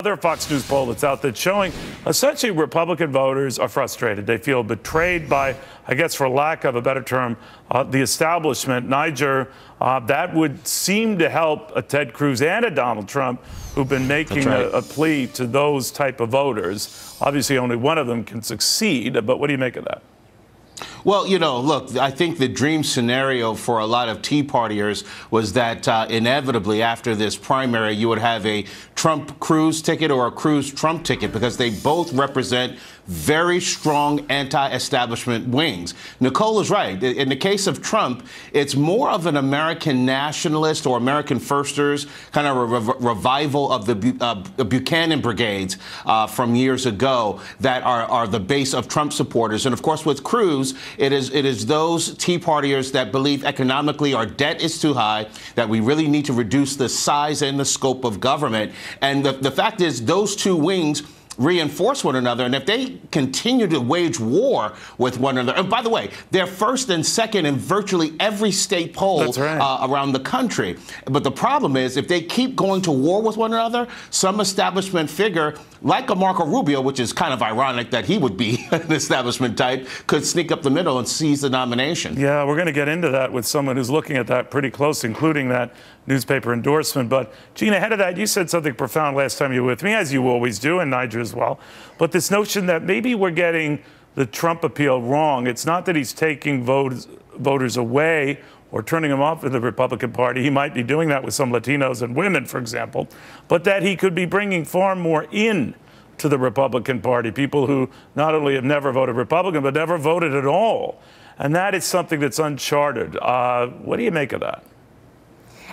Another Fox News poll that's out that's showing essentially Republican voters are frustrated. They feel betrayed by, I guess for lack of a better term, the establishment. Niger, that would seem to help Ted Cruz and a Donald Trump who've been making a plea to those type of voters. Obviously, only one of them can succeed, but what do you make of that? Well, you know, look, I think the dream scenario for a lot of Tea Partiers was that inevitably after this primary, you would have a Trump-Cruz ticket or a Cruz-Trump ticket because they both represent very strong anti-establishment wings. Nicole is right. In the case of Trump, it's more of an American nationalist or American firsters, kind of a revival of the Buchanan brigades from years ago that are the base of Trump supporters. And of course, with Cruz, it is those Tea Partiers that believe economically our debt is too high, that we really need to reduce the size and the scope of government. And the fact is those two wings reinforce one another, and if they continue to wage war with one another, and by the way, they're first and second in virtually every state poll around the country. But the problem is, if they keep going to war with one another, some establishment figure, like a Marco Rubio, which is kind of ironic that he would be an establishment type, could sneak up the middle and seize the nomination. Yeah, we're going to get into that with someone who's looking at that pretty close, including that newspaper endorsement. But, Gina, ahead of that, you said something profound last time you were with me, as you always do, and Niger as well. But this notion that maybe we're getting the Trump appeal wrong. It's not that he's taking voters away or turning them off of the Republican Party. He might be doing that with some Latinos and women, for example, but that he could be bringing far more in to the Republican Party, people who not only have never voted Republican, but never voted at all. And that is something that's uncharted. What do you make of that?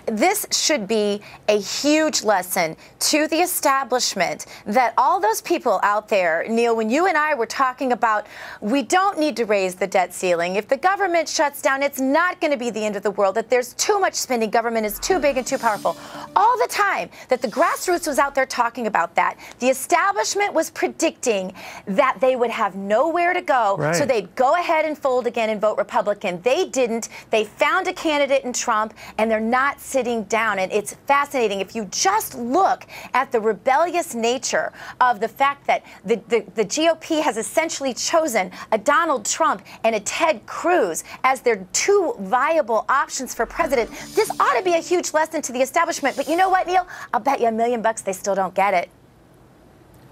This should be a huge lesson to the establishment that all those people out there, Neil, when you and I were talking about we don't need to raise the debt ceiling. If the government shuts down, it's not going to be the end of the world, that there's too much spending, government is too big and too powerful. All the time that the grassroots was out there talking about that, the establishment was predicting that they would have nowhere to go, so they'd go ahead and fold again and vote Republican. They didn't. They found a candidate in Trump, and they're not sitting down. And it's fascinating if you just look at the rebellious nature of the fact that the GOP has essentially chosen a Donald Trump and a Ted Cruz as their two viable options for president. This ought to be a huge lesson to the establishment. But you know what, Neil? I'll bet you $1 million they still don't get it.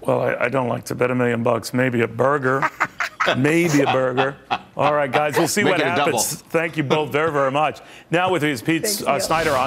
Well, I don't like to bet $1 million. Maybe a burger. Maybe a burger. All right, guys, we'll see what happens. Thank you both very, very much. Now with his Pete Snyder on